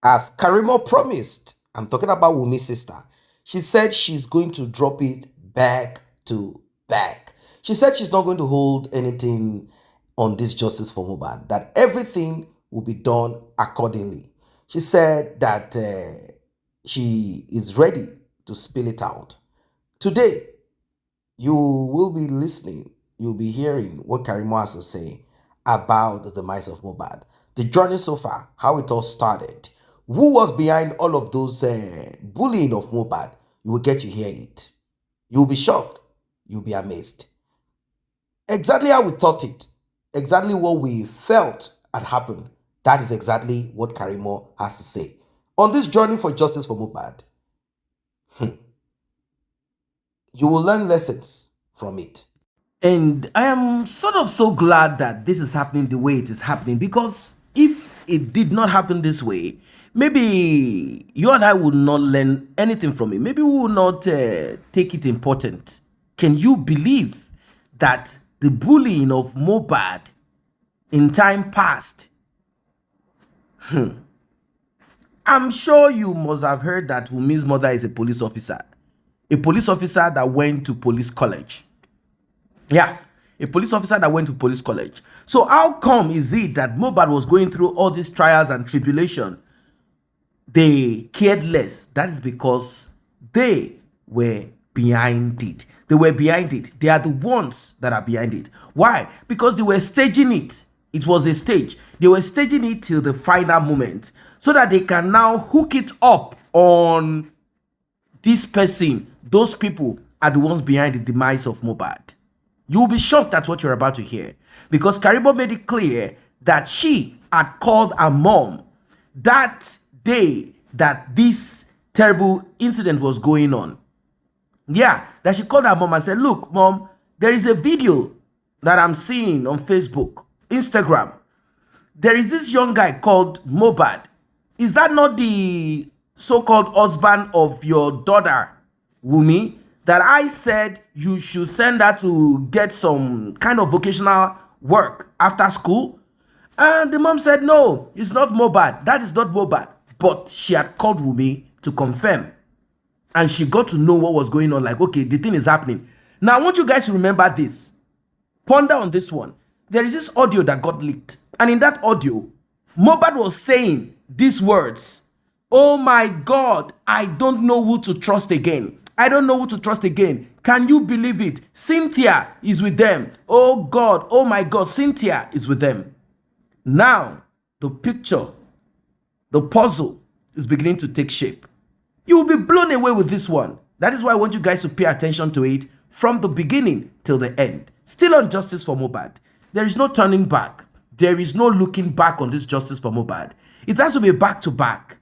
As Karimo promised, I'm talking about Wumi's sister. She said she's going to drop it back to back. She said she's not going to hold anything on this justice for Mohbad, that everything will be done accordingly. She said that she is ready to spill it out. Today, you will be listening, you'll be hearing what Karimo has to say about the demise of Mohbad, the journey so far, how it all started, who was behind all of those bullying of Mohbad. You will get to hear it. You'll be shocked. You'll be amazed. Exactly how we thought it, exactly what we felt had happened. That is exactly what Karimo has to say. On this journey for justice for Mohbad, you will learn lessons from it. And I am sort of so glad that this is happening the way it is happening, because if it did not happen this way, maybe you and I would not learn anything from it. Maybe we will not take it important. Can you believe that the bullying of Mohbad in time past? I'm sure you must have heard that Wumi's mother is a police officer that went to police college. Yeah, a police officer that went to police college. So how come is it that Mohbad was going through all these trials and tribulation? They cared less. That is because they were behind it. They were behind it. They are the ones that are behind it. Why? Because they were staging it. It was a stage. They were staging it till the final moment so that they can now hook it up on this person. Those people are the ones behind the demise of Mohbad. You will be shocked at what you're about to hear, because Karimo made it clear that she had called her mom that day that this terrible incident was going on. Yeah, that she called her mom and said, look, mom, there is a video that I'm seeing on Facebook, Instagram. There is this young guy called Mohbad. Is that not the so-called husband of your daughter, Wumi, that I said you should send her to get some kind of vocational work after school? And the mom said, no, it's not Mohbad. That is not Mohbad. But she had called Wumi to confirm. And she got to know what was going on. Like, okay, the thing is happening. Now, I want you guys to remember this. Ponder on this one. There is this audio that got leaked. And in that audio, Mohbad was saying these words. Oh my God, I don't know who to trust again. I don't know who to trust again. Can you believe it? Cynthia is with them. Oh God, oh my God, Cynthia is with them. Now, the picture, the puzzle is beginning to take shape. You will be blown away with this one. That is why I want you guys to pay attention to it from the beginning till the end. Still on justice for Mohbad. There is no turning back. There is no looking back on this justice for Mohbad. It has to be back to back.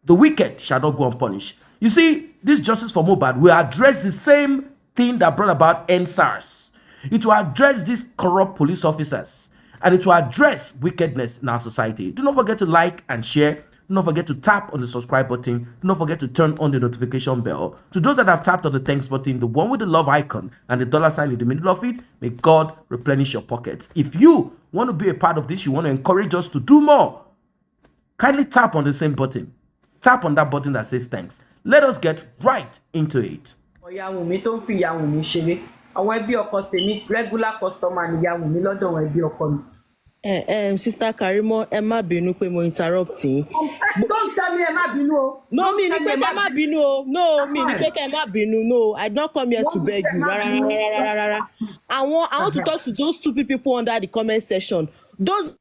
The wicked shall not go unpunished. You see, this justice for Mohbad will address the same thing that brought about NSARS. It will address these corrupt police officers, and it will address wickedness in our society. Do not forget to like and share. Do not forget to tap on the subscribe button. Do not forget to turn on the notification bell. To those that have tapped on the thanks button, the one with the love icon and the dollar sign in the middle of it, may God replenish your pockets. If you want to be a part of this, you want to encourage us to do more, kindly tap on the same button. Tap on that button that says thanks. Let us get right into it. Ọ̀yá Wùnmí tó ń fi ìyá Wùnmí ṣeré. Àwọn ẹbí ọkọ tèmi regular customer ni ìyá Wùnmí lọ́dọ̀ àwọn ẹbí ọkọ mi. Sister Karimo, ẹ má bínú pé mo interrupt yín. Don't tell me ẹ má bínú o. No, mi ní pé kẹ́ má bínú o. No, mi ní pé kẹ́ má bínú. No, I don't come here to beg you. Rárá. I want to talk to those two people under the comment section. Those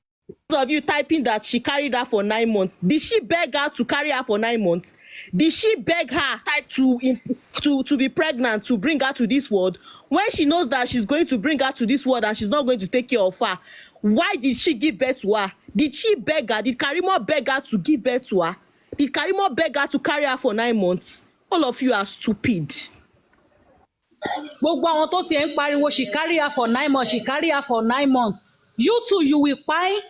of you typing that she carried her for 9 months. Did she beg her to carry her for 9 months? Did she beg her to be pregnant, to bring her to this world? When she knows that she's going to bring her to this world and she's not going to take care of her, why did she give birth to her? Did she beg her? Did Karimo beg her to give birth to her? Did Karimo beg her to carry her for 9 months? All of you are stupid. Gbogbo àwọn tó ti ń pariwo she carry her for 9 months, she carry her for 9 months. You too, you will pine,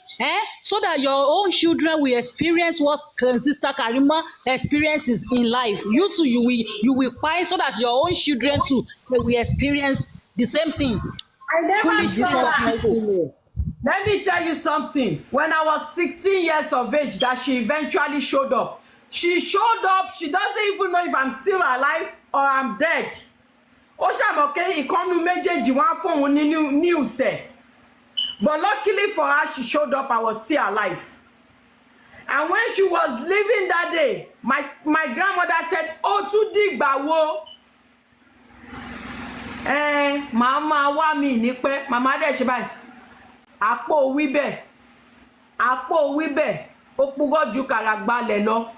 so that your own children will experience what Sister Karimo experiences in life. You too, you will pine so that your own children too, they will experience the same thing. I never saw her. Let me tell you something. When I was 16 years of age, that she eventually showed up. She showed up. She doesn't even know if I'm still alive or I'm dead. Ó ṣàmọ̀ké ìkànnù méjèèjì wọ́n á fún òun ní news ẹ̀. But luckily for her, she showed up. I was still alive. And when she was leaving that day, my grandmother said, "Ó tún dìgbà wo?" Màmá wá mi ní pé màmá dẹ̀ ṣe báyìí. Àpò wíbẹ̀ ó púrọ́ ju kàràgbalẹ̀ lọ.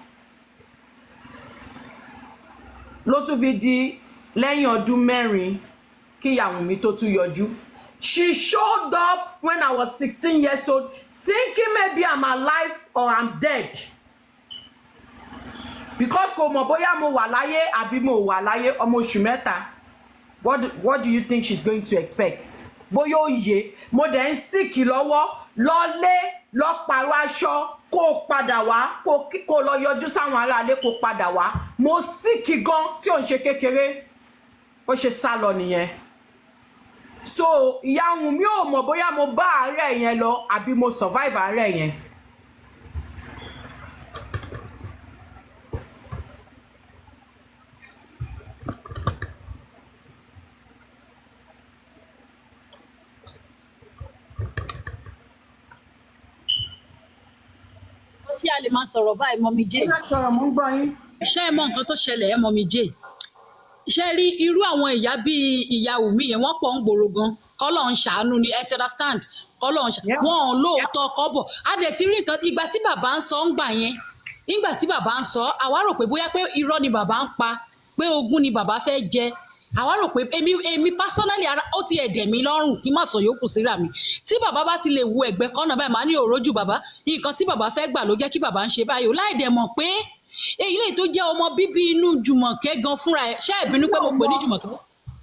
Ló tún fi di lẹ́yìn ọdún mẹ́rin kí ìyàwó mi tó tún yọjú. She showed up when I was 16 years old, thinking maybe I'm alive or I'm dead. Because kò mọ̀ bóyá mo wà láyé àbí mo wà láyé ọmọ oṣù mẹ́ta. What do you think she's going to expect? Bóyá ó yé, mo dẹ̀ ń síkì lọ́wọ́, lọ pàrọ̀ aṣọ, kó padà wá, kó lọ yọjú sáwọn aráalé kó padà wá. Mo síkì gan tí ò ń ṣe kékeré. Ó ṣe sá lọ nìyẹn. So ìyá Wùnmí ò mọ̀ bóyá mo bá àárẹ̀ yẹn lọ àbí mo survive àárẹ̀ yẹn. Ṣé a lè máa sọ̀rọ̀ báyìí Mọ́mì J? Ó sọ̀rọ̀ mú gbọ́ yín. Ṣé ẹ mọ nǹkan tó ṣẹlẹ̀ ẹ Mọ́mì J? Ṣé rí irú àwọn ìyá bíi ìyá Wùmí yẹn wọ́n pọ̀ ń gbòòrò gan. Kọ́lọ́run ṣàánú ni ẹ ti understand. Kọ́lọ́run ṣàánú. Wọ́n ò lóòótọ́ kọ́bọ̀. A dẹ̀ ti rí nǹkan ìgbà tí bàbá ń sọ ń gbà yẹn. Nígbà tí bàbá ń sọ, àwa rò pé bóyá pé irọ́ ni bàbá ń pa, pé ogún ni bàbá fẹ́ jẹ. Àwa rò pé èmi personally ó ti ẹ̀dẹ̀ mi lọ́rùn kí n má sọ yòókù síra mi. Tí bàbá bá ti lè wo ẹ̀gbẹ́ kọ́nà báyìí, màá ní òrójú bàbá. Nǹkan tí bàbá fẹ́ gbà ló jẹ́ kí bàbá ń ṣe báyìí. Láì dẹ̀ mọ̀ pé èyí lè tó jẹ́ ọmọ bíbí inú Jùmọ̀kẹ́ gan fúnra ẹ̀. Ṣé ìbínú pé mo pè ní Jùmọ̀kẹ́?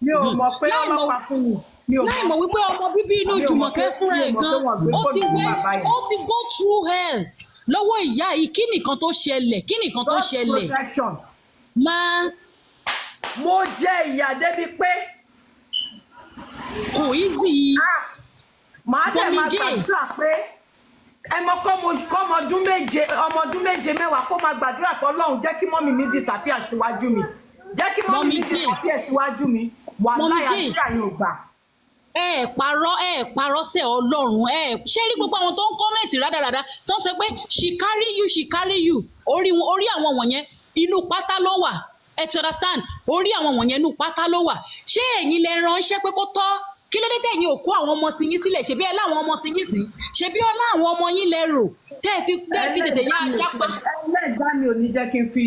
Mi ò mọ̀ pé ọlọ́pàá fún mi. Láì mọ̀ wípé ọmọ bíbí inú Jùmọ̀kẹ́ fúnra ẹ̀ gan ó ti go through hell lọ́wọ́ ìyá yìí. Kí nìkan tó ṣẹlẹ̀? Máa mo jẹ ìyà débi pé kò easy. Màá dẹ̀ máa gbàdúrà pé ọmọ ọdún méje mẹ́wàá kó máa gbàdúrà pé Ọlọ́run jẹ́ kí mọ́mì mi disappear síwájú mi. Jẹ́ kí mọ́mì mi disappear síwájú mi. Wàláhì àdúrà yóò gbà. Ẹ parọ́ sí Ọlọ́run. Ṣé rí gbogbo àwọn tó ń kọ́mẹ̀ntì rádaràda tó ń sọ pé she carry you orí àwọn wọ̀nyẹn inú pátá ló wà. Ẹ ti understand? Orí àwọn wọ̀nyẹn inú pátá ló wà. Ṣé ẹ̀yin lẹ ránṣẹ́ pé kó tọ́? Kí ló dé tẹ̀yin ò kó àwọn ọmọ tiyín sílẹ̀? Ṣebí ẹ láwọn ọmọ tiyín sí? Ṣebí ọlá àwọn ọmọ yín lẹ rò? Tẹ́ ẹ fi tètè yá jápa. Ẹlẹ́gbàá mi ò ní jẹ́ kí n fi.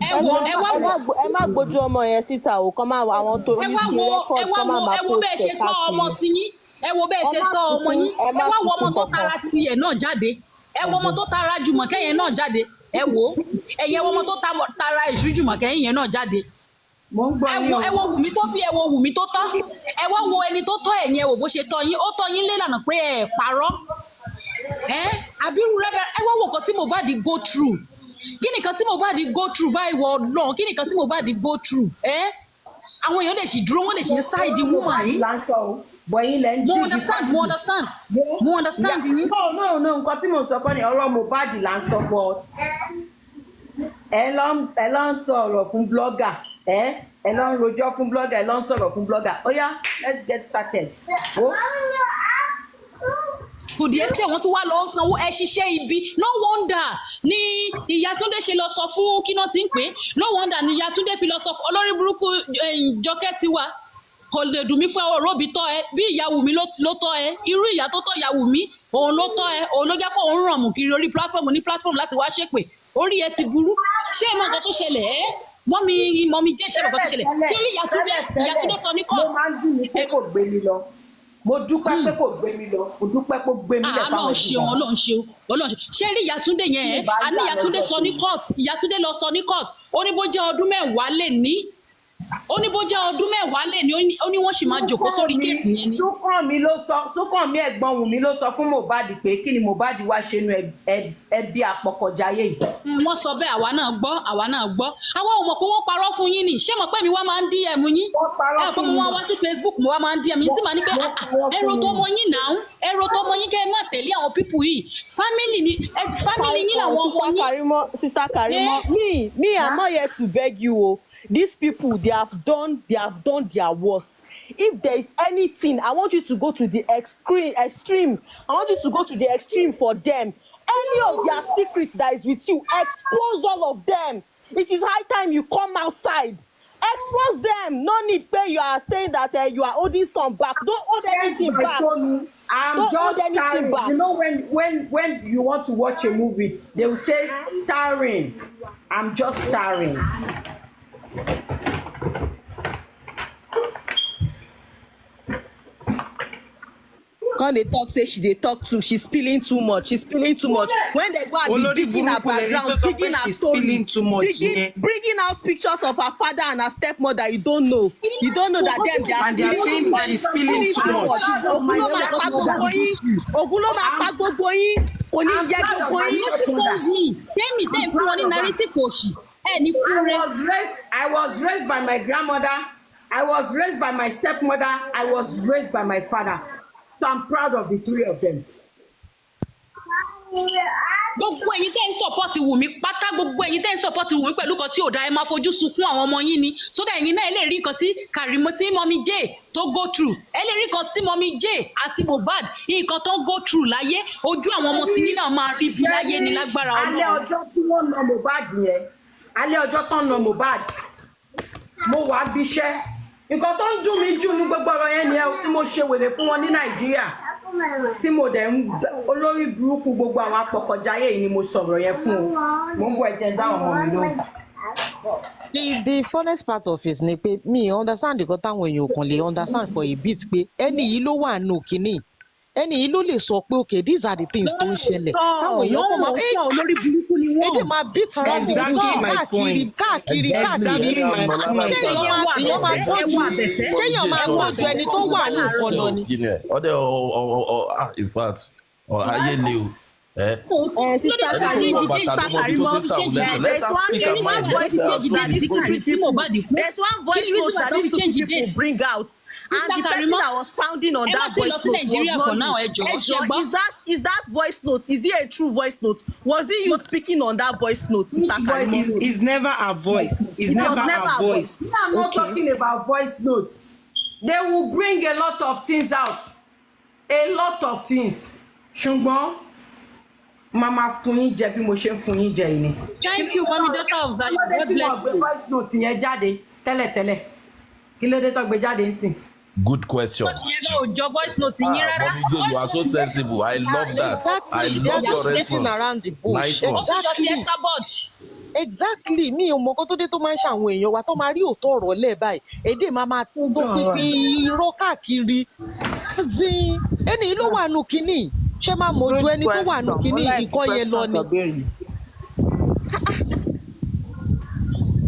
Ẹ má gbójú ọmọ yẹn síta o, kọ́ máa àwọn tó ní skin record kọ́ máa máa post ẹ̀ káàkiri. Ẹ wo bẹ́ẹ̀ ṣe tọ́ ọmọ yín. Ẹ wá wo ọmọ tó tara tiẹ̀ náà jáde. Ẹ wo ọmọ tó tara Jùmọ̀kẹ́ yẹn náà jáde. Ẹ wo ẹ̀yẹ ọmọ tó tara Èṣù Jùmọ̀kẹ́ yẹn náà jáde. Ẹ wo Wùmí tó bí, ẹ wo Wùmí tó tọ́. Ẹ wá wo ẹni tó tọ́ ẹ̀yìn, ẹ wò bó ṣe tọ́ yín. Ó tọ́ yín lélànà pé ẹ parọ́. Àbírú rẹ̀ ẹ wá wo nǹkan tí Mohbad go through. Kí nìkan tí Mohbad go through báyìí wọ náà? Kí nìkan tí Mohbad go through? Àwọn èèyàn lè ṣì dúró, wọ́n lè ṣì ń ṣáìdì woman yìí. Mo understand yín. No, nǹkan tí mo sọ kọ́ ni ọ̀rọ̀ Mohbad là ń sọ pọ̀. Ẹ lọ ń sọ̀rọ̀ fún blogger. Ẹ lọ ń rojọ́ fún blogger, ẹ lọ ń sọ̀rọ̀ fún blogger. Oya, let's get started. Kùdìí ẹsẹ̀ wọn tún wá lọ sanwó ẹ ṣiṣẹ́ ibi. No wonder ni ìyá Túndé ṣe lọ sọ fún kíná tí ń pè. No wonder ni ìyá Túndé fi lọ sọ fún olórí burúkú Jọkẹ́ Tiwa. Kò lè dùn mí fún ọ̀rọ̀ òbí tọ́ ẹ bí ìyá Wùmí ló tọ́ ẹ. Irú ìyá tó tọ́ ìyá Wùmí òun ló tọ́ ẹ. Òun ló jẹ́ kó òun ràn mú kiri orí platform láti wá ṣépè. Orí ẹ ti burú. Ṣé ẹ mọ nǹkan tó ṣẹlẹ̀ Mọ́mì J ṣe nǹkan tó ṣẹlẹ̀? Ṣé orí ìyá Túndé sọ ní court? Mo máa ń dùn mí pé kò gbé mi lọ. Mo dúpẹ́ pé kò gbé mi lọ. Mo dúpẹ́ pé ó gbé mi lẹ̀ fáwọn ìgbà. Ọlọ́run ṣeun. Ṣé rí ìyá Túndé yẹn? Àní ìyá Túndé sọ ní court. Ìyá Túndé lọ sọ ní court. Ó ní bó jẹ́ ọdún mẹ́wàá lè ní. Ó ní bó jẹ́ ọdún mẹ́wàá lè ní ó ní wọ́n sì máa jòkó sórí kéèsì yẹn ni. Súnkànmí ẹ̀gbọ́n Wùmí ló sọ fún Mohbad pé kí ni Mohbad wá ṣe nu ẹbí àpọ̀kọ̀jáyé yìí. Wọ́n sọ bẹ́ẹ̀ àwa náà gbọ́ àwa ò mọ̀ pé wọ́n parọ́ fún yín ni ṣé mọ̀ pé mi wá máa ń DM yín ẹ pé mo wá sí Facebook mo wá máa ń DM yín tí màá ní pé ẹ̀rọ tó mọ yín náà ẹ̀rọ tó mọ yín kẹ́ ẹ má tẹ̀lé àwọn pípù yìí family yín làwọn ọmọ yín. Sister Karimo, me I'm not here to beg you o. These people they have done their worst. If there is anything, I want you to go to the extreme. I want you to go to the extreme for them. Any of their secrets that is with you, expose all of them. It is high time you come outside. Expose them. No need pay. You are saying that you are holding some back. Don't hold anything back. I'm just starring. You know when you want to watch a movie, they will say starring. I'm just starring. When they talk, say she they talk too. She's spilling too much. When they go and be digging her background, digging her story, bringing out pictures of her father and her stepmother, you don't know that them and they are saying she's spilling too much. I was raised by my grandmother. I was raised by my stepmother. I was raised by my father. So I'm proud of the three of them. Gbogbo ẹ̀yin tẹ́ ń support Wùmí pátá gbogbo ẹ̀yin tẹ́ ń support Wùmí pẹ̀lú kan tí ò dá ẹ máa fojú sunkún àwọn ọmọ yín ni so that ẹ̀yin náà lè rí nǹkan tí Karimo tí Mọ́mí J tó go through ẹ lè rí nǹkan tí Mọ́mí J àti Mohbad nǹkan tó go through láyé ojú àwọn ọmọ tí yín náà máa rí bí láyé ní lágbára Ọlọ́run. Alẹ́ ọjọ́ tí wọ́n na Mohbad yẹn alẹ́ ọjọ́ tán na Mohbad mo wá bíṣẹ́ nǹkan tó ń dùn mí jù ní gbogbo ọ̀rọ̀ yẹn nìyẹn tí mo ṣe wèrè fún wọn ní Nàìjíríà tí mo dẹ̀ ń olórí burúkú gbogbo àwọn apọ̀kọ̀jáyé yìí ni mo sọ̀rọ̀ yẹn fún o mo ń bọ̀ ẹ̀jẹ̀ dáhùn ọmọ mi lóhùn. The funnest part of it ni pé mi understand nǹkan táwọn èèyàn kan lè understand for a bit pé ẹni yìí ló wà nù kínní ẹni yìí ló lè sọ pé okay these are the things tó ń ṣẹlẹ̀ táwọn èèyàn kan máa ń olórí burúkú ni wọ́n. èdè máa bí tara sí káàkiri ṣéyàn máa gbọ́dọ̀ ẹni tó wà ní ìkọlọ ni. In fact ayé ni o. Sister Karimo, there's one voice note that these two people bring out, and the person that was sounding on that voice note was not. Is that voice note? Is it a true voice note? Was it you speaking on that voice note, Sister Karimo? It's never a voice. It's never a voice. I'm not talking about voice notes. They will bring a lot of things out. A lot of things. Ṣùgbọ́n mama fún yín jẹ bí mo ṣe ń fún yín jẹ yìí ni. Thank you mami daughter of Zion God bless you. Voice note yẹn jáde tẹ́lẹ̀tẹ́lẹ̀ kí ló dé tó gbé jáde nsìn. Good question. Yẹn ò voice note yín rárá. Mommy Jo, you are so sensible. I love that. I love your response. Nice one. Exactly mi ò mọ kó tó dé tó máa ń ṣàwọn èèyàn wa tó máa rí òótọ́ ọ̀rọ̀ lẹ̀ báyìí èdè máa tó fífi irọ́ káàkiri ẹni ló wà nù kínní ṣé máa mójú ẹni tó wà nù kínní nǹkan yẹn lọ ni.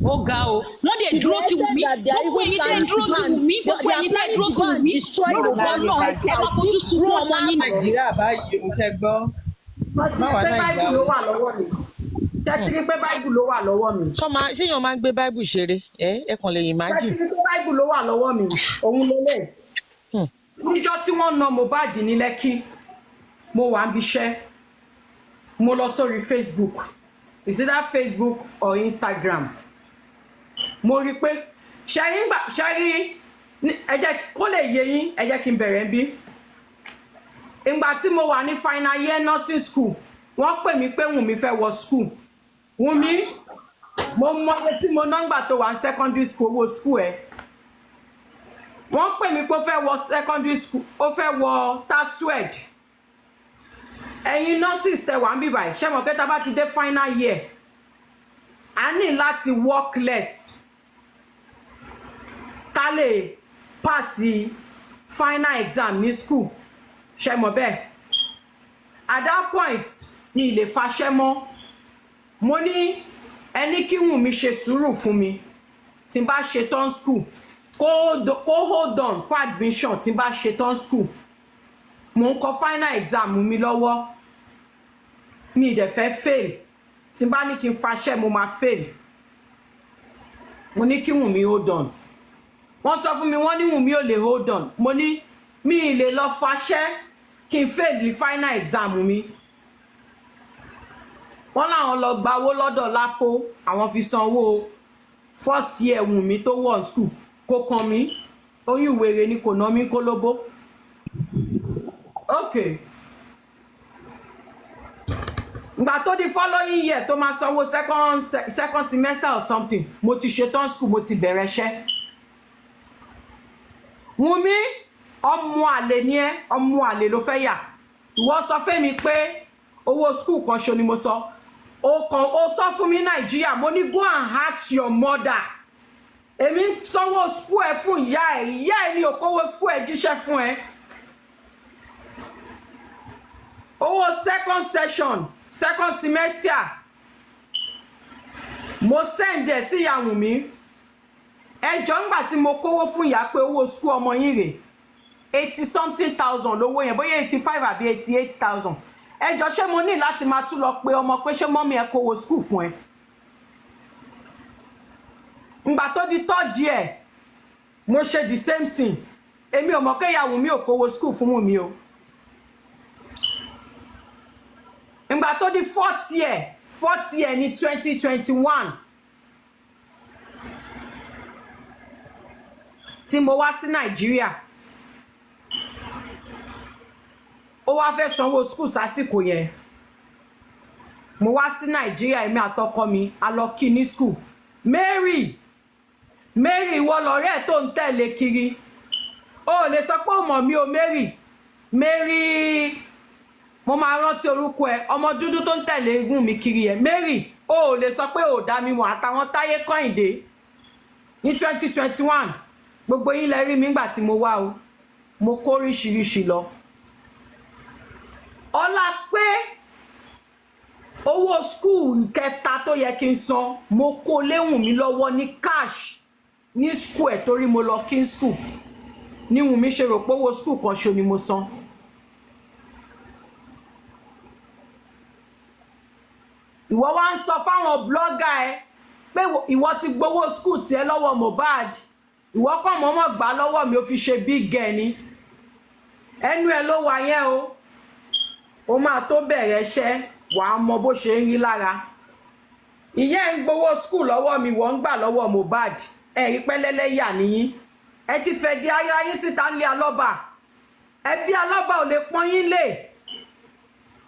Ó ga o wọ́n dẹ̀ dúró ti Wùmí gbogbo ẹ̀yin tẹ́ dúró ti Wùmí gbogbo ẹ̀yin tẹ́ dúró ti Wùmí lórúkọ náà ẹ máa fojú sunkún ọmọ yín Nàìjíríà báyìí mo ṣe gbọ́. Báìbù ló wà lọ́wọ́ mi. Tẹ́tí ní pé Báìbù ló wà lọ́wọ́ mi. Ṣéyàn máa ń gbé Báìbù ṣeré ẹ kàn lè imagine. Tẹ́tí ní pé Báìbù ló wà lọ́wọ́ mi òun lélẹ̀. Níjọ́ tí wọ́n na Mohbad ní Lẹ́kì mo wà ń bíṣẹ́ mo lọ sórí Facebook is either Facebook or Instagram mo rí pé ṣẹ́rí ẹ jẹ́ kó lè yé yín ẹ jẹ́ kí n bẹ̀rẹ̀ bí ìgbà tí mo wà ní final year nursing school wọ́n pè mí pé Wùmí fẹ́ wọ school Wùmí mo mọ iye tí mo nọ́ngbà tó wà ní secondary school owó school ẹ̀ wọ́n pè mí pé ó fẹ́ wọ secondary school ó fẹ́ wọ TASUED ẹ̀yin nurses tẹ wà ń bí báyìí ṣé mo pé tá bá ti dé final year a ní láti work less ká lè pass final exam ní school ṣé mo bẹ́ẹ̀ at that point mi lè faṣẹ́ mọ́ mo ní ẹni kí Wùmí ṣe sùúrù fún mi tí n bá ṣe tán school kó hold on for admission tí n bá ṣetán school mo ń kọ final exam mi lọ́wọ́ mi dẹ̀ fẹ́ fail tí n bá ní kí n faṣẹ́ mo máa fail mo ní kí Wùnmí hold on wọ́n sọ fún mi wọ́n ní Wùnmí ò lè hold on mo ní mi ì lè lọ faṣẹ́ kí n fail ní final exam mi wọ́n láwọn lọ gba owó lọ́dọ̀ Lápò àwọn fi sanwó first year Wùnmí tó wọ̀ school kò kàn mí oyún ìwèrè ni kò ná mi kólóbó okay ìgbà tó di following year tó máa sanwó second semester or something mo ti ṣetán school mo ti bẹ̀rẹ̀ iṣẹ́ Wùnmí ọmọ àlè ni ẹ́ ọmọ àlè ló fẹ́ yà ìwọ sọ fún mi pé owó school kan ṣo ni mo sọ ó sọ fún mi Nàìjíríà mo ní go and ask your mother èmi ń sanwó school ẹ fún ìyá ẹ ní òkòwò school ẹ jíṣẹ́ fún ẹ owó second semester mo send ẹ sí ìyá Wùnmí ẹjọ́ ńgbà tí mo kówó fún ìyá pé owó school ọmọ yín rè 80 something thousand lówó yẹn bóyá 85 àbí 88,000 ẹjọ́ ṣé mo ní láti máa tún lọ pé ọmọ pé ṣé mọ́mí ẹ kówó school fún ẹ ńgbà tó di third year mo ṣe the same thing èmi ò mọ̀ pé ìyá Wùnmí ò kówó school fún Wùnmí o ńgbà tó di fourth year ní 2021 tí mo wá sí Nàìjíríà ó wá fẹ́ sanwó school sásìkò yẹn mo wá sí Nàìjíríà èmi àtọkọ mi a lọ kí ní school Mary ìwọ lọ̀rẹ́ tó ń tẹ̀lé kiri ó lè sọ pé ó mọ̀ mí o Mary mo máa rántí orúkọ ẹ ọmọ dúdú tó ń tẹ̀lé eégún mi kiri ẹ Mary ó lè sọ pé ó dá mi mọ̀ àtàwọn Táyé Kọ́hìndé ní 2021 gbogbo yín lẹ rí mi nígbà tí mo wá o mo kó oríṣiríṣi lọ ọlá pé owó school kẹta tó yẹ kí n san mo kó lé Wùnmí lọ́wọ́ ní cash ní school ẹ̀ torí mo lọ kí school ní Wùnmí ṣe rò pé owó school kan ṣo ni mo san ìwọ wá ń sọ fáwọn blogger ẹ pé ìwọ ti gbowó school tiẹ̀ lọ́wọ́ Mohbad ìwọ kàn mọ́mọ́ gbà lọ́wọ́ mi ó fi ṣe big girl ni ẹnu ẹ ló wà yẹn o ó máa tó bẹ̀rẹ̀ iṣẹ́ wàá mọ bó ṣe ń rí lára ìyá ń gbowó school lọ́wọ́ mi wọ́n ń gbà lọ́wọ́ Mohbad ẹ̀rí pẹ́lẹ́lẹ́ yà níyín ẹ ti fẹ́ di ara yín síta ńlẹ̀ alọ́ba ẹbí alọ́ba ò lè pọ́n yín lé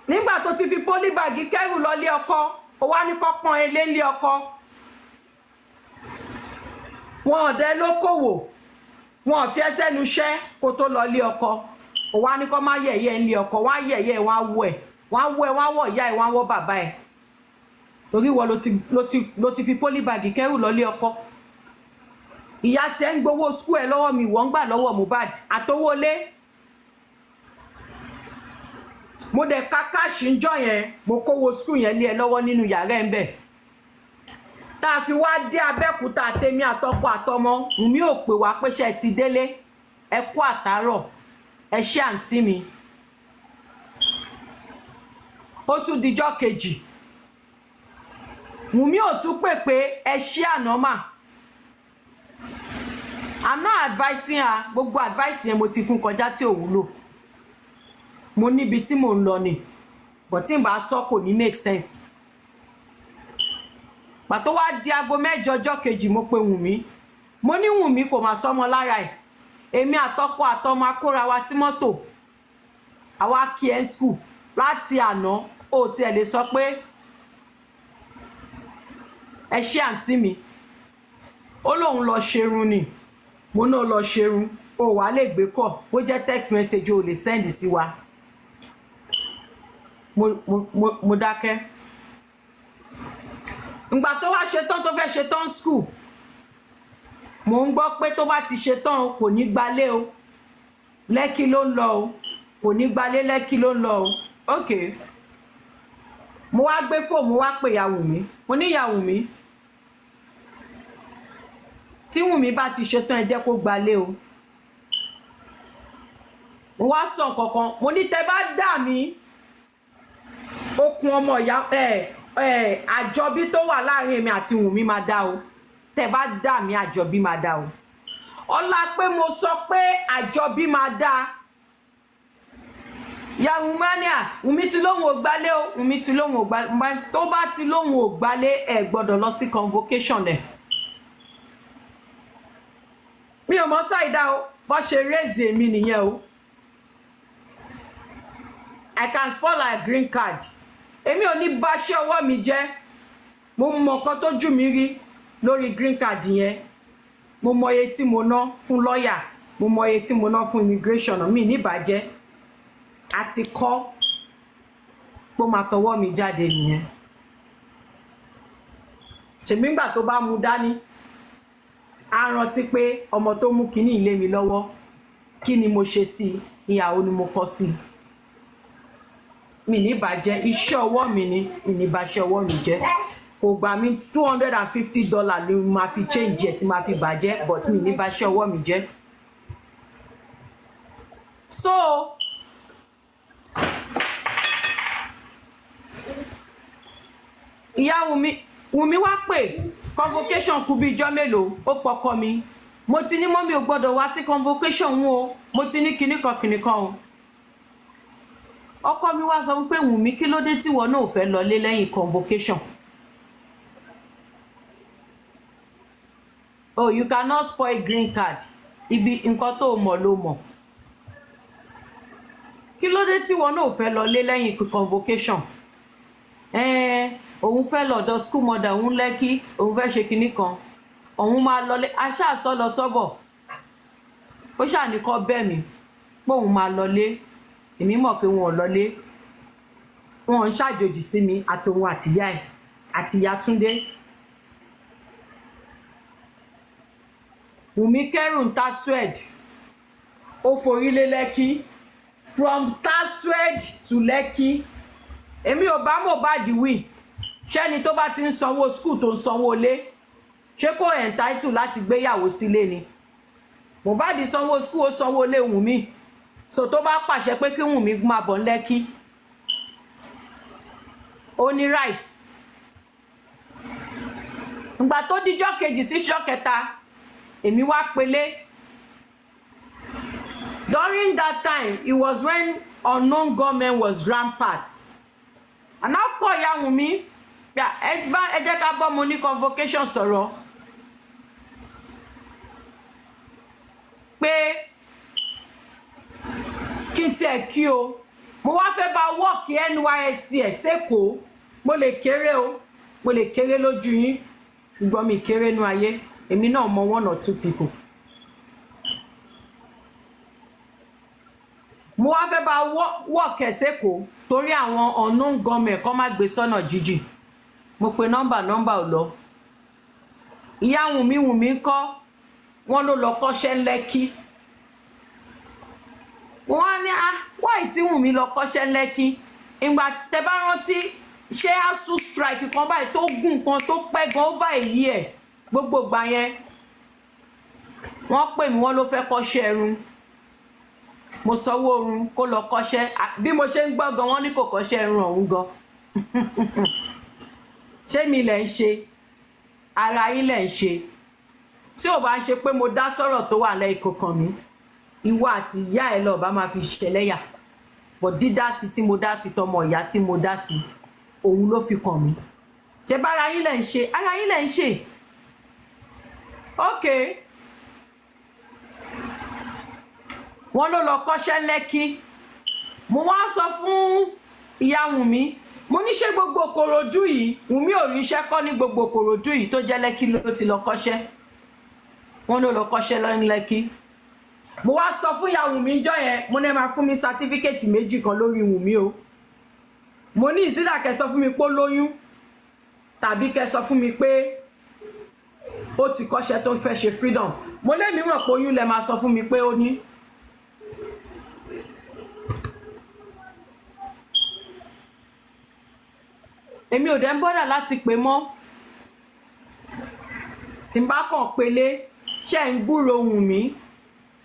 nígbà tó ti fi pólíbàgì kẹ́rù lọ́lé ọkọ ó wá ní kọ́ pọ́n ilé ńlé ọkọ wọn ọ̀dẹ lókòwò wọn ò fi ẹsẹ̀ nu iṣẹ́ kó tó lọ́lé ọkọ ó wá ní kọ́ má yẹ̀yẹ́ ńlé ọkọ wọ́n á yẹ̀yẹ́ wọn á wọ̀ ẹ̀ wọ́n á wọ̀ ẹ̀ wọ́n á wọ̀ ìyá ẹ̀ wọ́n á wọ̀ bàbá ẹ̀ torí wọ́n ló ti fi pólíbàgì kẹ́rù lọ́lé ọkọ ìyá tẹ́ ń gbowó skul ẹ̀ lọ́wọ́ mi wọ́n ń gbà lọ́wọ́ Mohbad àtowólé mo dẹ̀ ka káàṣì ń jọ yẹn mo kówó skul yẹn lé ẹ lọ́wọ́ nínú yàrá ẹ̀ ń bẹ̀ tá a fi wá dé Abẹ́òkúta àtẹ̀mí àtọkọ àtọmọ Wùnmí ò pè wá pé ṣe ti délé ẹ kú àtàárọ̀ ẹ ṣé àǹtí mi ó tún dijọ́ kejì Wùnmí ò tún pè pé ẹ ṣé àná mà I'm not advising her gbogbo advice yẹn mo ti fún kọjá tí ò wúlò mo níbi tí mò ń lọ ni but tí n bá sọ kò ní make sense pàtó wá di aago 8 ọjọ́ kejì mo pe Wùnmí mo ní Wùnmí kò máa sọmọ lára ẹ̀ èmi àtọkọ àtọmọ akóra wa sí mọ́tò àwa kí ẹ school láti àná ó tiẹ̀ lè sọ pé ẹ ṣé àǹtí mi ó lóun lọ ṣerun ni mo náà lọ ṣerun ó wà lè gbé kọ bó jẹ́ text message ó lè send sí wa mo dákẹ́ ìgbà tó wá ṣetán tó fẹ́ ṣetán school mo ń gbọ́ pé tó bá ti ṣetán kò ní gbalé o Lẹ́kì ló ń lọ o kò ní gbalé Lẹ́kì ló ń lọ o ok mo wá gbé fóònù mo wá pè ìyá Wùnmí mo ní ìyá Wùnmí tí Wùnmí bá ti ṣetán ẹ jẹ́ kó gbalé o. Mo wá sọ kankan mo ní tẹ́ bá dà mí okùn ọmọ ìyá àjọbí tó wà láàrin èmi àti Wùnmí máa dá o. Tẹ́ bá dà mí àjọbí máa dá o. Ọlá pé mo sọ pé àjọbí máa dá. Ya Wùnmí ti lóhùn ò gbálé o. Wùnmí ti lóhùn ò gbálé. Tó bá ti lóhùn ò gbálé ẹ gbọ́dọ̀ lọ sí convocation ẹ̀. Mi ò mọ̀ ṣáìdá o. Bó ṣe raise mi nìyẹn o. I can spoil her green card. Èmi ò ní bá ṣe ọwọ́ mi jẹ́. Mo mọ nǹkan tó jù mí rí lórí green card yẹn. Mo mọ iye tí mo ná fún lọ́yà. Mo mọ iye tí mo ná fún immigration. Mi ní ìbàjẹ́. Àti kọ́ pé máa tọwọ́ mi jáde nìyẹn. Ṣèmi ńgbà tó bá mú dání. A rántí pé ọmọ tó mú kíní ilé mi lọ́wọ́. Kí ni mo ṣe sí i? Ìyàwó ni mo kọ sí i. Mi ní bàjẹ́ iṣẹ́ ọwọ́ mi ni mi ní bá ṣe ọwọ́ mi jẹ́. Kò gbà mí $250 ni máa fi change ẹ̀ tí máa fi bàjẹ́ but mi ní bá ṣe ọwọ́ mi jẹ́. So ìyá Wùnmí wá pè convocation kù bí ijọ́ mélòó ó pọkọ mi. Mo ti ní mọ́mí ò gbọ́dọ̀ wá sí convocation wọn o. Mo ti ní kinní kan o. Ọkọ mi wá sọ pé Wùnmí kí ló dé tí wọ́n náà fẹ́ lọlé lẹ́yìn convocation. Oh, you cannot spoil green card. Ibi nǹkan tó mọ̀ ló mọ̀. Kí ló dé tí wọ́n náà fẹ́ lọlé lẹ́yìn convocation. Òun fẹ́ lọ́dọ̀ school mother òun Lẹ́kí, òun fẹ́ ṣe kinní kan. Òun máa lọlé, aṣá sọ lọ sọ́bọ̀. Ó ṣáà ní kó bẹ̀ mí pé òun máa lọlé. Èmi mọ̀ pé wọn ò lọlé. Wọn ń ṣàjòjì sí mi àtòun àtìyá ẹ̀ àti ìyá Túndé. Wùnmí kẹ́rù Taswed. Ó forí lé Lẹ́kí. From Taswed to Lẹ́kí. Èmi ò bá Mohbad wí. Ṣẹ́ni tó bá ti ń sanwó school tó ń sanwó ilé. Ṣé kò entitled láti gbéyàwó sílé ni? Mohbad sanwó school ó sanwó ilé Wùnmí. So tó bá pàṣẹ pé kí Wùnmí máa bọ̀ Lẹ́kí. Ó ní right. Ìgbà tó díjọ́ kejì sí ṣọ́ kẹta. Èmi wá pélé. During that time, it was when unknown gunmen was rampant. And now call ìyá Wùnmí. Ẹ jẹ́ ká bọ́ mo ní convocation sọ̀rọ̀. Pé kí n tiẹ̀ kí o. Mo wá fẹ́ bá wọ́ọ̀kì NYSC ẹ̀ sẹ́kọ̀ọ́. Mo lè kéré o. Mo lè kéré lójú yín. Ṣùgbọ́n mi kéré nú ayé. Èmi náà mọ 1 or 2 people. Mo wá fẹ́ bá wọ́ọ̀kì ẹ̀ sẹ́kọ̀ọ́ torí àwọn unknown gunmen kọ́ má gbé sọ́nà jíjìn. Mo pe nọ́mbà ò lọ. Ìyá Wùnmí ńkọ́ wọ́n ló lọ kọ́ṣẹ́ Lẹ́kí. Wọ́n ní why tí Wùnmí lọ kọ́ṣẹ́ Lẹ́kí. Ìgbà tẹ́ bá rántí ṣé ASUU strike kan báyìí tó gùn kan tó pẹ́ gan over a year. Gbogbo gbà yẹn wọ́n pè mí wọ́n ló fẹ́ kọ́ṣẹ́ ẹrun. Mo sanwó orun kó lọ kọ́ṣẹ́. Bí mo ṣe ń gbọ́ gan wọ́n ní kò kọ́ṣẹ́ ẹrun ọ̀hún gan. Ṣé mi lẹ̀ ń ṣe? Ara yín lẹ̀ ń ṣe. Tí ò bá ń ṣe pé mo dá sọ̀rọ̀ tó wà lẹ́yìn kankan mi. Ìwọ àti ìyá ẹ̀ lọ bá máa fi ṣẹlẹ́yà. But dídá sí tí mo dá sí tọmọ ìyá tí mo dá sí òun ló fi kàn mí. Ṣé bá ara yín lẹ̀ ń ṣe? Ara yín lẹ̀ ń ṣe. Okay. Wọ́n ló lọ kọ́ṣẹ́ Lẹ́kí. Mo wá sọ fún ìyá Wùnmí. Mo ní ṣé gbogbo Kòròdú yìí Wùnmí ò ríṣẹ́ kọ́ ní gbogbo Kòròdú yìí tó jẹ́ Lẹ́kí ló ti lọ kọ́ṣẹ́. Wọ́n ló lọ kọ́ṣẹ́ lọ Lẹ́kí. Mo wá sọ fún ìyá Wùnmí jọ́ yẹn mo ní máa fún mi sátífíkẹ́ẹ̀tì 2 kan lórí Wùnmí o. Mo ní ìsídà kẹ́ sọ fún mi pé ó lóyún tàbí kẹ́ sọ fún mi pé ó ti kọ́ṣẹ́ tó fẹ́ ṣe freedom. Mo lé mi mọ̀ pé oyún lẹ máa sọ fún mi pé ó ní. Èmi ò dẹ̀ ń bọ́dà láti pè mọ́. Tí n bá kàn pélé ṣé ń gbúrò Wùnmí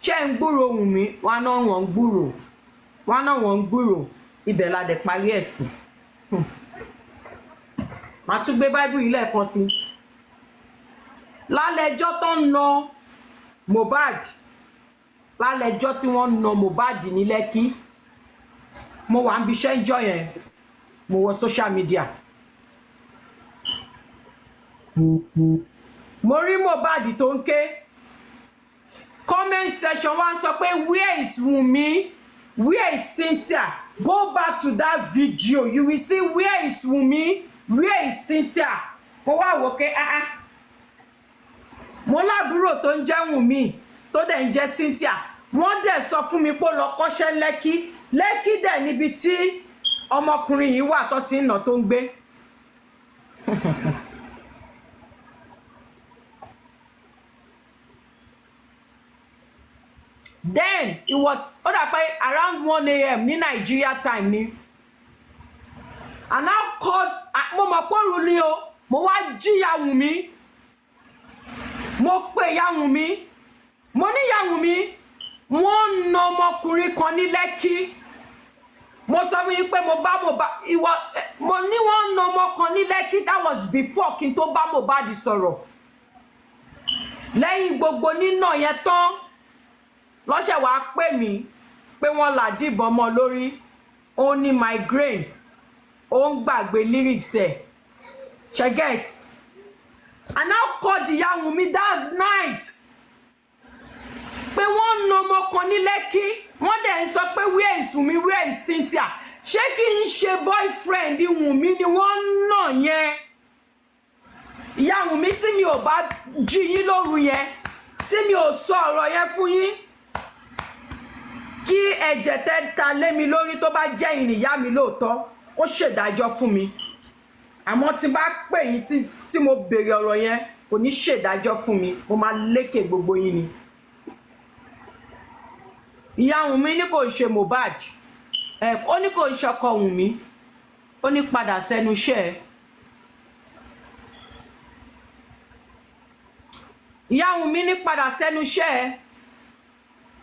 ṣé ń gbúrò Wùnmí wọn náà wọ́n ń gbúrò wọn náà wọ́n ń gbúrò ibẹ̀ la dẹ̀ parí ẹ̀ sí. màá tún gbé báíbù yìí lẹ́ẹ̀kan sí. lálẹ́jọ́ tó ń na Mohbad lálẹ́jọ́ tí wọ́n ń na Mohbad ní Lẹ́kí mo wà ń bí iṣẹ́ ń jọ yẹn mo wọ social media mo rí Mohbad tó ń ké comment section wá sọ pé where is Wunmi, where is Cynthia? Go back to that video, you will see where is Wunmi, where is Cynthia. Mo wá wò pé mo lábúrò tó ń jẹ́ Wunmi tó dẹ̀ ń jẹ́ Cynthia, wọ́n dẹ̀ sọ fún mi pé ó lọ kọ́ṣẹ́ Lẹ́kí Lẹ́kí dẹ̀ níbi tí ọmọkùnrin yìí wà tó ti ń nà tó ń gbé. Then it was around 1 a.m. ní Nigeria time ni. And I called mo mọ̀ pé òru ni o, mo wá jí ìyá Wunmi. Mo pe ìyá Wunmi. Mo ní ìyá Wunmi, wọ́n na ọmọkùnrin kan ní Lẹ́kí. Mo sọ fún yín pé mo ní wọ́n na ọmọ kan ní Lẹ́kí. That was before kí n tó bá Mohbad sọ̀rọ̀. Lẹ́yìn gbogbo nínà yẹn tán lọ́sẹ̀ wàá pè mí pé wọ́n là dìbọn mọ́ lórí, ó ní migraine, ó ń gbàgbé lyrics ẹ̀, she get. And I called ìyá Wunmi that night pé wọ́n na ọmọ kan ní Lẹ́kí, wọ́n dẹ̀ ń sọ pé where is Wunmi, where is Cynthia? Ṣé kí n ṣe boyfriend Wunmi ni wọ́n nà yẹn? Ìyá Wunmi tí mi ò bá jí yín lóru yẹn, tí mi ò sọ ọ̀rọ̀ yẹn fún yín, kí ẹ̀jẹ̀ tẹ́ ta lé mi lórí tó bá jẹ́ ìyá mi lóòótọ́ ó ṣèdájọ́ fún mi. Àmọ́ tí bá pè yín tí mo béèrè ọ̀rọ̀ yẹn kò ní ṣèdájọ́ fún mi, mo máa lékè gbogbo yín ni. Ìyá Wunmi ní kò ṣe Mohbad, ó ní kò ṣọkọ Wunmi, ó ní padà sẹ́nu iṣẹ́ ẹ̀. Ìyá Wunmi ní padà sẹ́nu iṣẹ́ ẹ̀,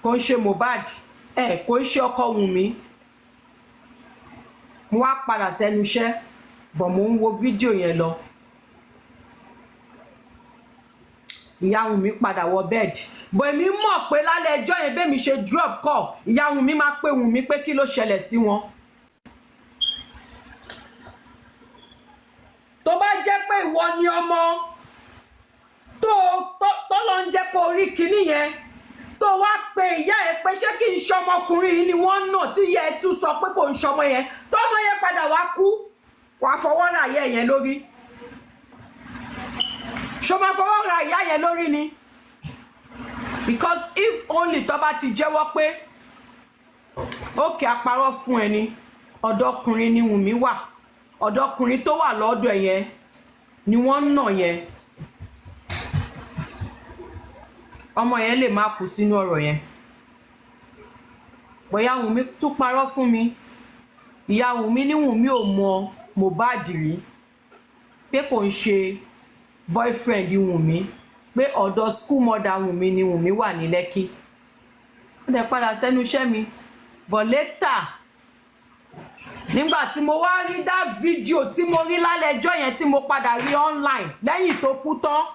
kò ń ṣe Mohbad, kò ń ṣe ọkọ Wunmi. Mo wá padà sẹ́nu iṣẹ́, bọ̀ mo ń wo fídíò yẹn lọ. Ìyá Wunmi padà wọ bed, bọ̀ èmi mọ̀ pé lálẹ́ ẹjọ́ yẹn bẹ́ẹ̀ mi ṣe drop call, ìyá Wunmi máa pè Wunmi pé kí ló ṣẹlẹ̀ sí wọn. Tó bá jẹ́ pé ìwọ ni ọmọ tó lọ ń jẹ́ kó rí kinní yẹn, tó wá pe ìyá ẹ pé ṣé kí n ṣọmọkùnrin yìí ni wọ́n nà tí ìyá ẹ tún sọ pé kò ń ṣọmọ yẹn, tọ́mọ yẹn padà wá kú, wàá fọwọ́ ra ìyá yẹn lórí. Ṣó máa fọwọ́ ra ìyá yẹn lórí ni? Because if only tó bá ti jẹ́wọ́ pé ókè àparọ́ fún ẹni, ọ̀dọ́kùnrin ni Wunmi wà, ọ̀dọ́kùnrin tó wà lọ́dọ̀ ẹ̀ yẹn ni wọ́n nà yẹn, ọmọ yẹn lè má kú sínú ọ̀rọ̀ yẹn. Bóyá Wunmi tún parọ́ fún mi. Ìyá Wunmi ní Wunmi ò mọ Mohbad rí, pé kò ń ṣe boyfriend Wunmi, pé ọ̀dọ̀ school mother Wunmi ni Wunmi wà ní Lẹ́kí. Ó dẹ̀ padà sẹ́nu iṣẹ́ mi. But later nígbà tí mo wá rí that video tí mo rí lálẹ́ ẹjọ́ yẹn tí mo padà rí online lẹ́yìn tó kú tán,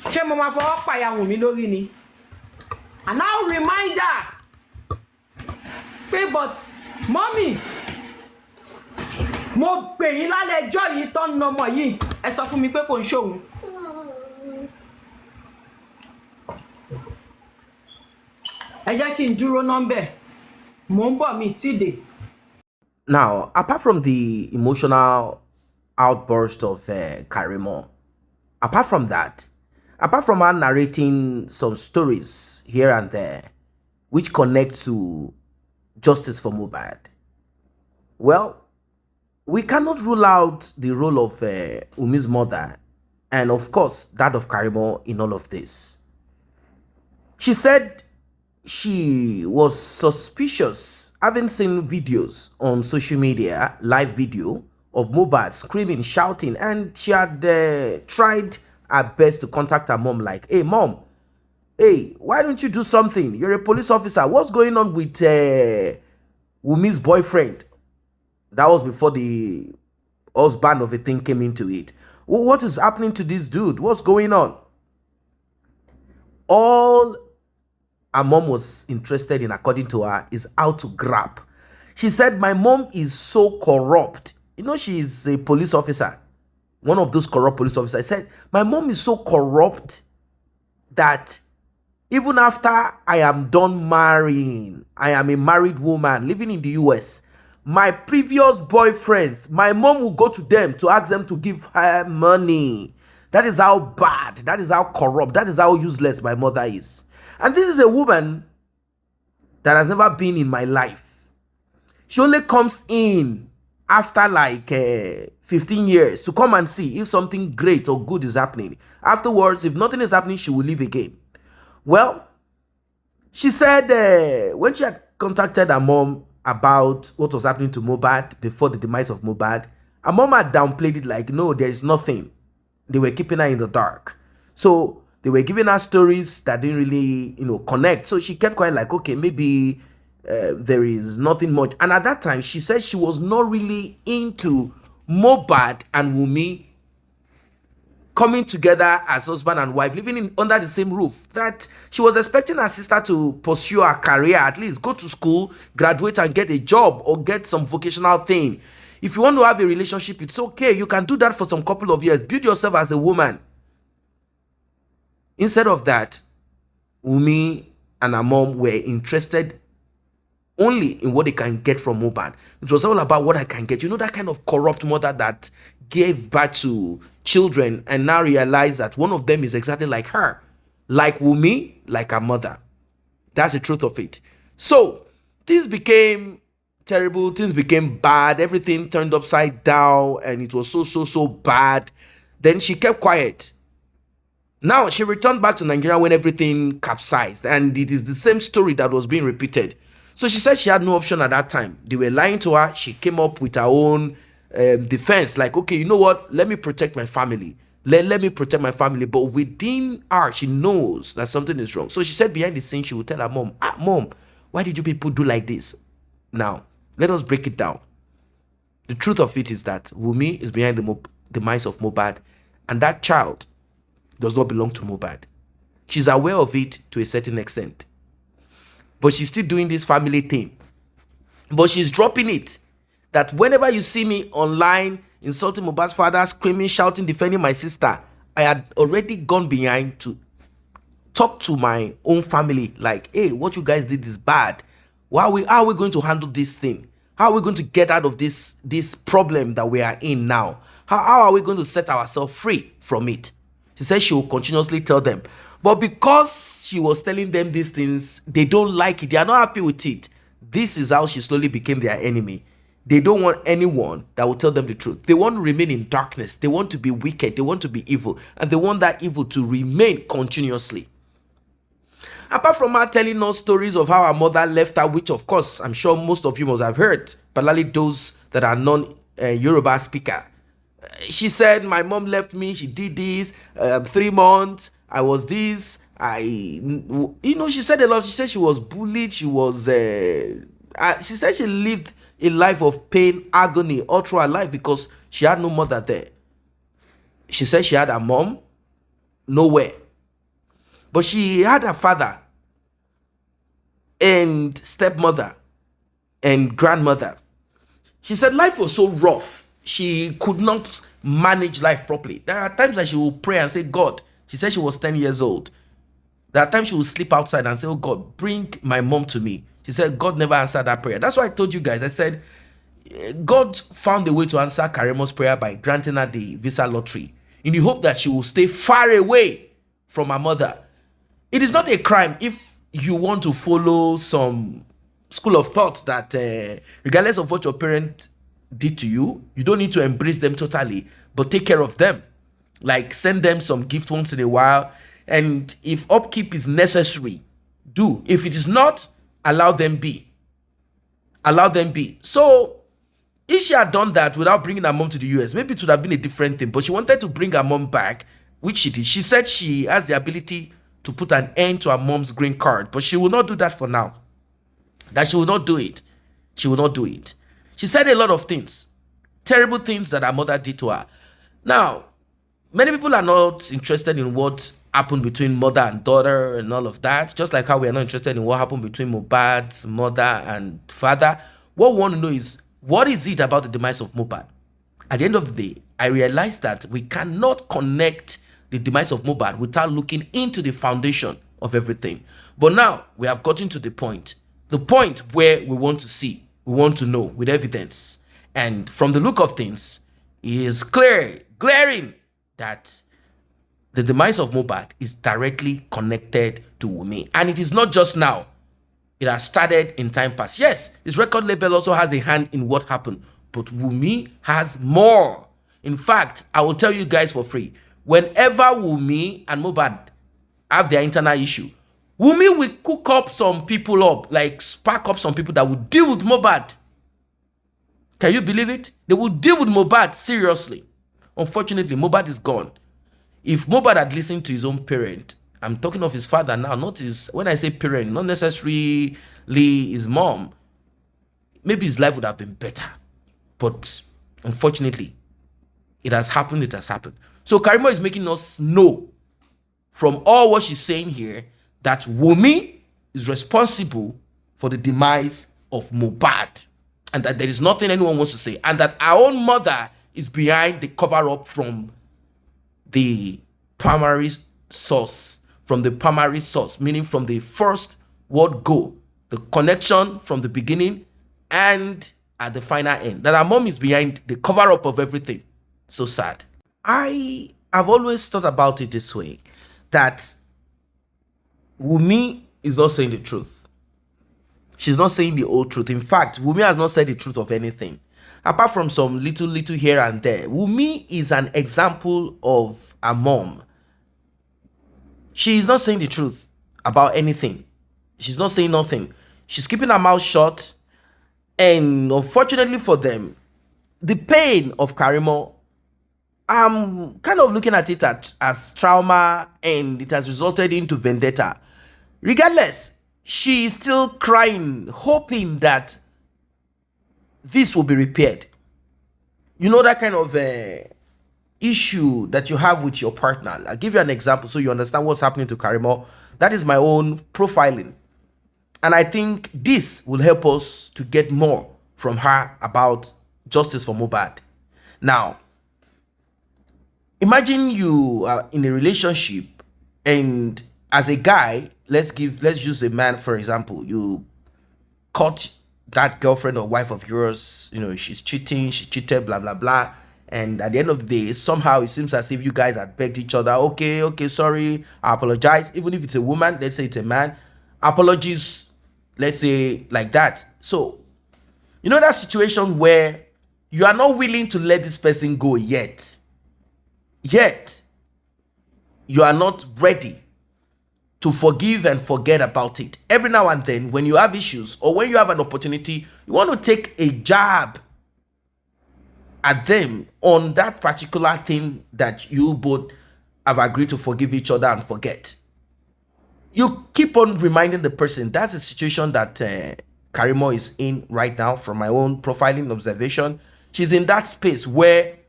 ṣé mo máa fọwọ́ pàyà Wunmi lórí ni? And now reminder pé but mommy, mo pè yín lálẹ́ ẹjọ́ yìí tán nà ọmọ yìí, ẹ sọ fún mi pé kò ń ṣòun. Ẹ jẹ́ kí n dúró nọ́mbẹ̀, mò ń bọ̀ mi tíde. Now, apart from the emotional outburst of Karimo, apart from that, apart from her narrating some stories here and there, which connect to justice for Mohbad, well, we cannot rule out the role of Wunmi's mother and, of course, that of Karimo in all of this. She said she was suspicious, having seen videos on social media, live video of Mohbad screaming, shouting, and she had tried her best to contact her mom, like, hey, mom, hey, why don't you do something? You're a police officer. What's going on with Wumi's boyfriend? That was before the husband of a thing came into it. What is happening to this dude? What's going on? All her mom was interested in, according to her, is how to grab. She said, my mom is so corrupt. You know, she is a police officer, one of those corrupt police officers. I said, my mom is so corrupt that even after I am done marrying, I am a married woman living in the US, my previous boyfriends, my mom will go to them to ask them to give her money. That is how bad, that is how corrupt, that is how useless my mother is. And this is a woman that has never been in my life. She only comes in after like 15 years to come and see if something great or good is happening. Afterwards, if nothing is happening, she will leave again. Well, she said when she had contacted her mom about what was happening to Mohbad before the demise of Mohbad, her mom had downplayed it like, no, there is nothing. They were keeping her in the dark. So they were giving her stories that didn't really, connect. So she kept quiet, like, okay, maybe there is nothing much. And at that time, she said she was not really into Mohbad and Wunmi coming together as husband and wife, living under the same roof. That she was expecting her sister to pursue her career, at least go to school, graduate and get a job or get some vocational thing. If you want to have a relationship, it's okay. You can do that for some couple of years. Build yourself as a woman. Instead of that, Wunmi and her mom were interested only in what they can get from Mohbad. It was all about what I can get. You know, that kind of corrupt mother that gave birth to children and now realized that one of them is exactly like her. Like Wunmi, like her mother. That's the truth of it. So, things became terrible. Things became bad. Everything turned upside down and it was so bad. Then she kept quiet. Now, she returned back to Nigeria when everything capsized. And it is the same story that was being repeated. So she said she had no option at that time. They were lying to her. She came up with her own defense. Like, okay, you know what? Let me protect my family. Let me protect my family. But within her, she knows that something is wrong. So she said behind the scenes, she would tell her mom, Mom, why did you people do like this? Now, let us break it down. The truth of it is that Wunmi is behind the demise of Mohbad. And that child does not belong to Mohbad. She's aware of it to a certain extent. But she's still doing this family thing. But she's dropping it. That whenever you see me online insulting Mohbad's father, screaming, shouting, defending my sister, I had already gone behind to talk to my own family. Like, hey, what you guys did is bad. How are we going to handle this thing? How are we going to get out of this problem that we are in now? How are we going to set ourselves free from it? She said she will continuously tell them. But because she was telling them these things, they don't like it. They are not happy with it. This is how she slowly became their enemy. They don't want anyone that will tell them the truth. They want to remain in darkness. They want to be wicked. They want to be evil. And they want that evil to remain continuously. Apart from her telling us stories of how her mother left her, which of course I'm sure most of you must have heard, particularly those that are non-Yoruba speaker. She said, my mom left me, she did this, 3 months, I was this, she said a lot. She said she was bullied, she said she lived a life of pain, agony all through her life because she had no mother there. She said she had her mom nowhere. But she had her father and stepmother and grandmother. She said life was so rough. She could not manage life properly. There are times that she will pray and say, God, she said she was 10 years old. There are times she will sleep outside and say, oh God, bring my mom to me. She said, God never answered that prayer. That's why I told you guys, I said, God found a way to answer Karimo's prayer by granting her the visa lottery in the hope that she will stay far away from her mother. It is not a crime if you want to follow some school of thought that regardless of what your parent did to you, you don't need to embrace them totally, but take care of them. Like send them some gift once in a while. And if upkeep is necessary, do. If it is not, allow them be. Allow them be. So if she had done that without bringing her mom to the US, maybe it would have been a different thing. But she wanted to bring her mom back which she did. She said she has the ability to put an end to her mom's green card, but she will not do that for now. That she will not do it. She will not do it. She said a lot of things, terrible things that her mother did to her. Now, many people are not interested in what happened between mother and daughter and all of that, just like how we are not interested in what happened between Mohbad's mother and father. What we want to know is, what is it about the demise of Mohbad? At the end of the day, I realized that we cannot connect the demise of Mohbad without looking into the foundation of everything. But now we have gotten to the point where we want to see, we want to know with evidence. And from the look of things, it is glaring that the demise of Mohbad is directly connected to Wunmi. And it is not just now. It has started in time past. Yes, his record label also has a hand in what happened, but Wunmi has more. In fact, I will tell you guys for free, whenever Wunmi and Mohbad have their internal issue, Wunmi will cook up some people up, like spark up some people that will deal with Mohbad. Can you believe it? They will deal with Mohbad seriously. Unfortunately, Mohbad is gone. If Mohbad had listened to his own parent, I'm talking of his father now, not his, when I say parent, not necessarily his mom, maybe his life would have been better. But unfortunately, it has happened, So Karimo is making us know from all what she's saying here that Wunmi is responsible for the demise of Mohbad, and that there is nothing anyone wants to say, and that our own mother is behind the cover-up from the primary source, meaning from the first word go, the connection from the beginning and at the final end, that our mom is behind the cover-up of everything. So sad. I have always thought about it this way, that Wunmi is not saying the truth. She's not saying the whole truth. In fact, Wunmi has not said the truth of anything. Apart from some little here and there, Wunmi is an example of a mom. She is not saying the truth about anything. She's not saying nothing. She's keeping her mouth shut. And unfortunately for them, the pain of Karimo, I'm kind of looking at it as trauma, and it has resulted into vendetta. Regardless, she is still crying, hoping that this will be repaired. You know, that kind of issue that you have with your partner. I'll give you an example so you understand what's happening to Karimo. That is my own profiling. And I think this will help us to get more from her about justice for Mohbad. Now, imagine you are in a relationship, and as a guy, let's use a man for example. You caught that girlfriend or wife of yours, you know, she's cheating, she cheated, blah blah blah, and at the end of the day, somehow it seems as if you guys had begged each other, okay, sorry, I apologize. Even if it's a woman, let's say it's a man, apologies, let's say like that. So you know that situation where you are not willing to let this person go yet you are not ready to forgive and forget about it. Every now and then, when you have issues or when you have an opportunity, you want to take a jab at them on that particular thing that you both have agreed to forgive each other and forget. You keep on reminding the person. That's the situation that Karimo is in right now. From my own profiling observation, she's in that space where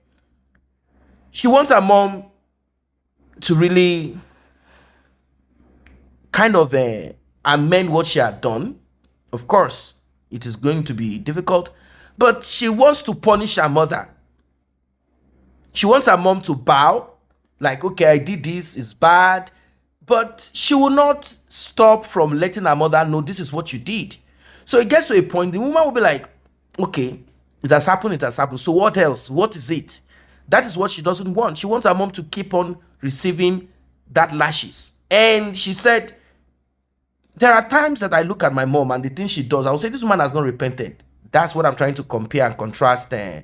she wants her mom to really kind of amend what she had done. Of course, it is going to be difficult, but she wants to punish her mother. She wants her mom to bow, like, okay, I did this, it's bad, but she will not stop from letting her mother know this is what you did. So it gets to a point, the woman will be like, okay, it has happened, so what else? What is it? That is what she doesn't want. She wants her mom to keep on receiving that lashes. And she said, there are times that I look at my mom and the things she does, I will say, this woman has not repented. That's what I'm trying to compare and contrast. A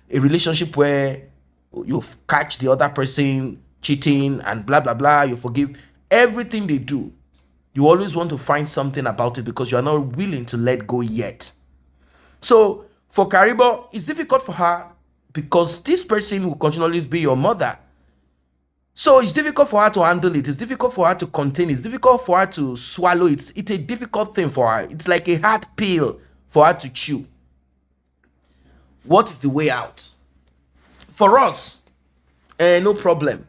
relationship where you catch the other person cheating and blah, blah, blah, you forgive everything they do. You always want to find something about it because you are not willing to let go yet. So for Karimo, it's difficult for her because this person will continually be your mother. So it's difficult for her to handle it. It's difficult for her to contain it. It's difficult for her to swallow it. It's a difficult thing for her. It's like a hard pill for her to chew. What is the way out? For us, no problem.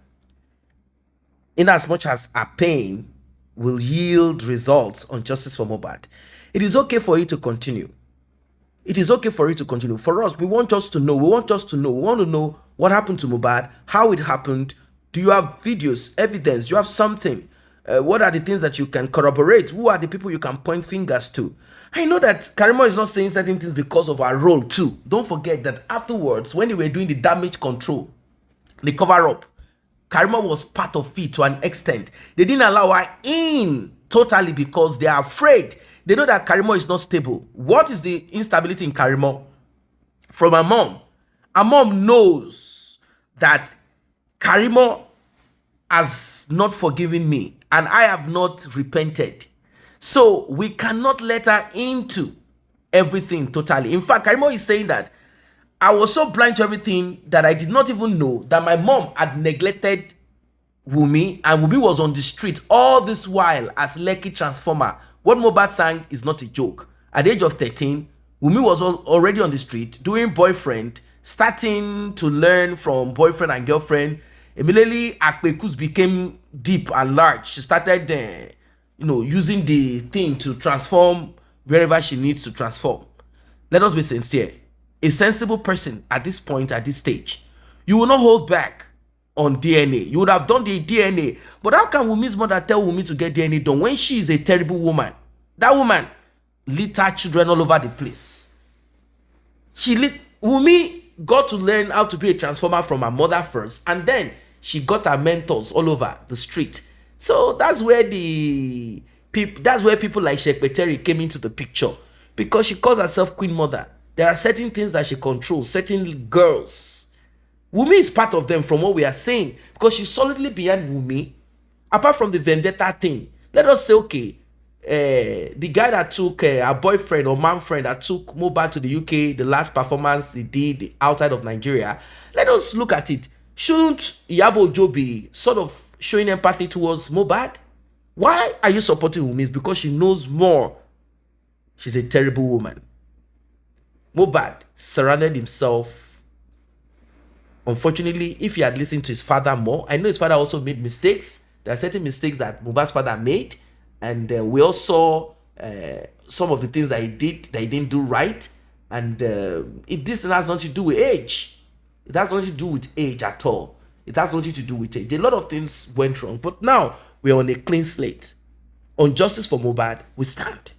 In as much as our pain will yield results on justice for Mohbad, it is okay for it to continue. It is okay for it to continue. For us, we want us to know. We want to know what happened to Mohbad, how it happened. Do you have videos, evidence? Do you have something? What are the things that you can corroborate? Who are the people you can point fingers to? I know that Karimo is not saying certain things because of our role too. Don't forget that afterwards, when they were doing the damage control, the cover-up, Karimo was part of it to an extent. They didn't allow her in totally because they are afraid. They know that Karimo is not stable. What is the instability in Karimo? From her mom. Her mom knows that Karimo has not forgiven me and I have not repented. So we cannot let her into everything totally. In fact, Karimo is saying that I was so blind to everything that I did not even know that my mom had neglected Wunmi, and Wunmi was on the street all this while as Lekki Transformer. What Mohbad sang is not a joke. At the age of 13, Wunmi was already on the street doing boyfriend, starting to learn from boyfriend and girlfriend. Immediately, Akpekus became deep and large. She started, using the thing to transform wherever she needs to transform. Let us be sincere. A sensible person at this point, at this stage, you will not hold back on DNA. You would have done the DNA. But how can Wunmi's mother tell Wunmi to get DNA done when she is a terrible woman? That woman litter children all over the place. Wunmi got to learn how to be a transformer from her mother first, and then she got her mentors all over the street. So that's where people like Sheikh Peteri came into the picture, because she calls herself Queen Mother. There are certain things that she controls, certain girls. Wunmi is part of them from what we are saying, because she's solidly behind Wunmi. Apart from the vendetta thing, let us say, okay, the guy that took a boyfriend or man friend that took Mohbad to the UK, the last performance he did outside of Nigeria, let us look at it. Shouldn't Iyabo Ojo be sort of showing empathy towards Mohbad? Why are you supporting Wunmi? It's because she knows more. She's a terrible woman. Mohbad surrounded himself. Unfortunately, if he had listened to his father more, I know his father also made mistakes. There are certain mistakes that Mohbad's father made, and we all saw some of the things that he didn't do right. And this has nothing to do with age. It has nothing to do with age at all. It has nothing to do with age. A lot of things went wrong, but now we're on a clean slate. On justice for Mohbad, we stand.